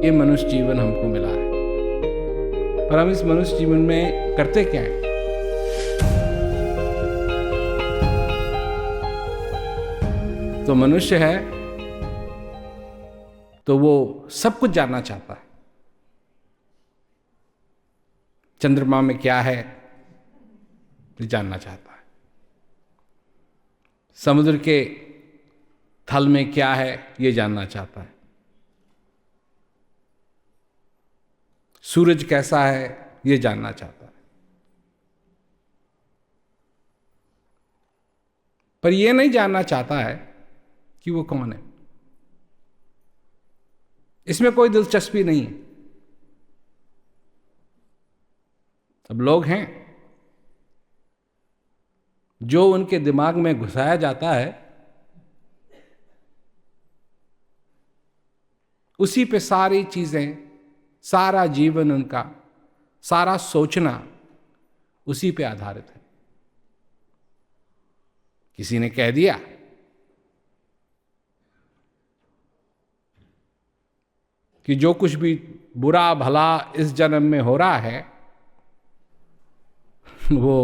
ये मनुष्य जीवन हमको मिला है। पर हम इस मनुष्य जीवन में करते क्या हैं? तो मनुष्य है तो वो सब कुछ जानना चाहता है। चंद्रमा में क्या है ये जानना चाहता है, समुद्र के थल में क्या है ये जानना चाहता है, सूरज कैसा है ये जानना चाहता है। पर ये नहीं जानना चाहता है कि वो कौन है। इसमें कोई दिलचस्पी नहीं है। अब लोग हैं जो उनके दिमाग में घुसाया जाता है उसी पे सारी चीजें, सारा जीवन उनका, सारा सोचना उसी पे आधारित है। किसी ने कह दिया कि जो कुछ भी बुरा भला इस जन्म में हो रहा है वो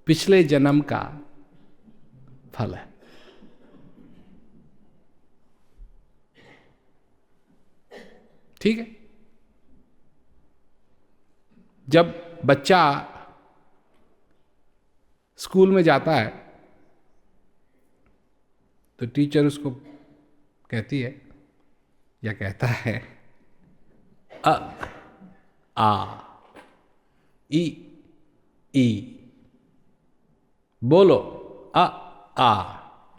पिछले जन्म का फल है। ठीक है। जब बच्चा स्कूल में जाता है तो टीचर उसको कहती है या कहता है अ आ ई ई, बोलो अ आ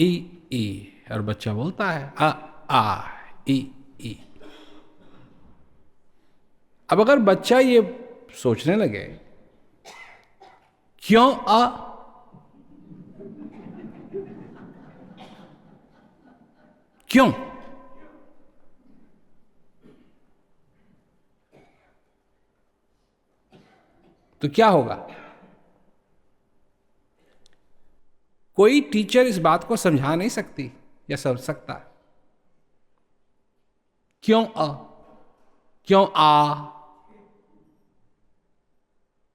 ई ई, और बच्चा बोलता है अ आ ई ई। अब अगर बच्चा ये सोचने लगे क्यों अ, क्यों, तो क्या होगा? कोई टीचर इस बात को समझा नहीं सकती या समझ सकता। क्यों अ, क्यों आ,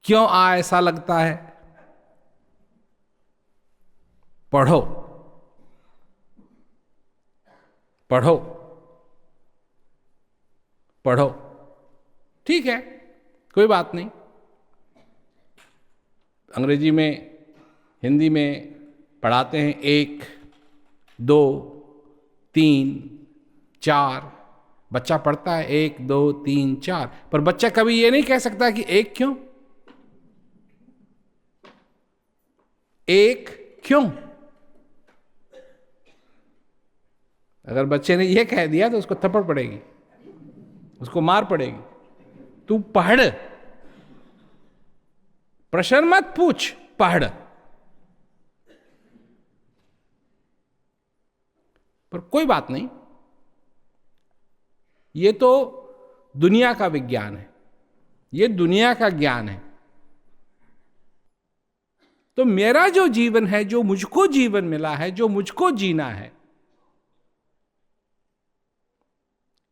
क्यों आ ऐसा लगता है? पढ़ो पढ़ो पढ़ो, ठीक है, कोई बात नहीं। अंग्रेजी में, हिंदी में पढ़ाते हैं 1 2 3 4, बच्चा पढ़ता है 1 2 3 4, पर बच्चा कभी ये नहीं कह सकता कि 1 क्यों, 1 क्यों। अगर बच्चे ने ये कह दिया तो उसको थप्पड़ पड़ेगी, उसको मार पड़ेगी। तू पढ़, प्रश्न मत पूछ, पढ़। पर कोई बात नहीं, ये तो दुनिया का विज्ञान है, ये दुनिया का ज्ञान है। तो मेरा जो जीवन है, जो मुझको जीवन मिला है, जो मुझको जीना है,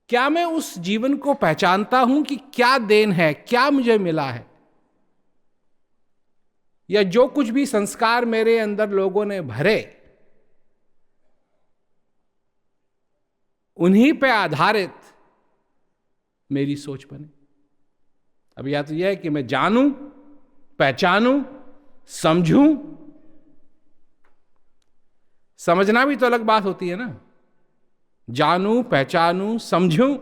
क्या मैं उस जीवन को पहचानता हूं कि क्या देन है, क्या मुझे मिला है? या जो कुछ भी संस्कार मेरे अंदर लोगों ने भरे उन्हीं पे आधारित मेरी सोच बने? अब या तो यह है कि मैं जानूं, पहचानूं, समझूं। समझना भी तो अलग बात होती है ना। जानूं, पहचानूं, समझूं।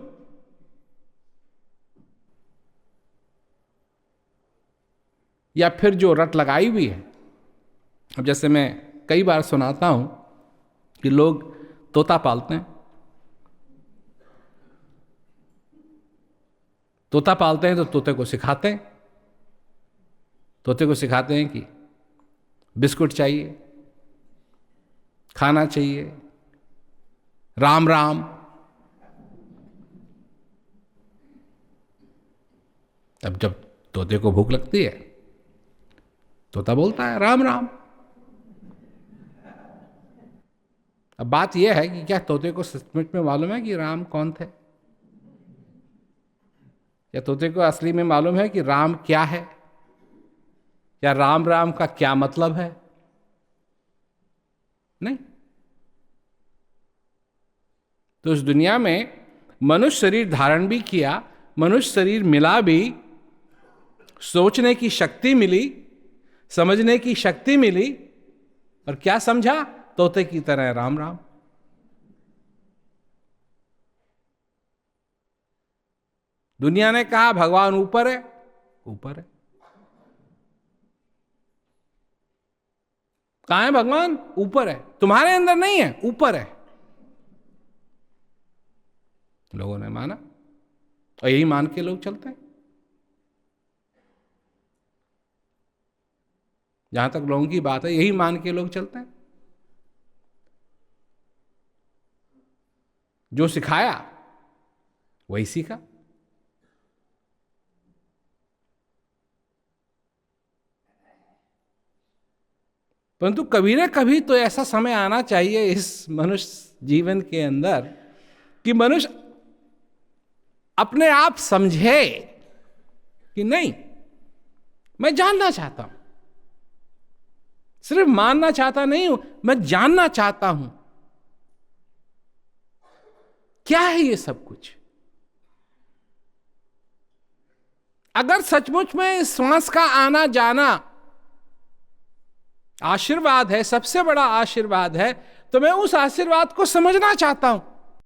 या फिर जो रट लगाई हुई है। अब जैसे मैं कई बार सुनाता हूं कि लोग तोता पालते हैं, तोता पालते हैं तो तोते को सिखाते हैं, तोते को सिखाते हैं कि बिस्कुट चाहिए, खाना चाहिए, राम राम। अब जब तोते को भूख लगती है, तोता बोलता है राम राम। अब बात यह है कि क्या तोते को सचमुच में मालूम है कि राम कौन थे? या तोते को असली में मालूम है कि राम क्या है, या राम राम का क्या मतलब है? नहीं। तो इस दुनिया में मनुष्य शरीर धारण भी किया, मनुष्य शरीर मिला भी, सोचने की शक्ति मिली, समझने की शक्ति मिली, और क्या समझा? तोते की तरह राम राम। दुनिया ने कहा भगवान ऊपर है, ऊपर है। कहां है भगवान? ऊपर है। तुम्हारे अंदर नहीं है, ऊपर है। लोगों ने माना और यही मान के लोग चलते हैं। जहां तक लोगों की बात है, यही मान के लोग चलते हैं। जो सिखाया वही सीखा। परंतु कभी ना कभी तो ऐसा समय आना चाहिए इस मनुष्य जीवन के अंदर कि मनुष्य अपने आप समझे कि नहीं, मैं जानना चाहता हूं। सिर्फ मानना चाहता नहीं हूं, मैं जानना चाहता हूं क्या है ये सब कुछ। अगर सचमुच में इस श्वास का आना जाना आशीर्वाद है, सबसे बड़ा आशीर्वाद है, तो मैं उस आशीर्वाद को समझना चाहता हूं।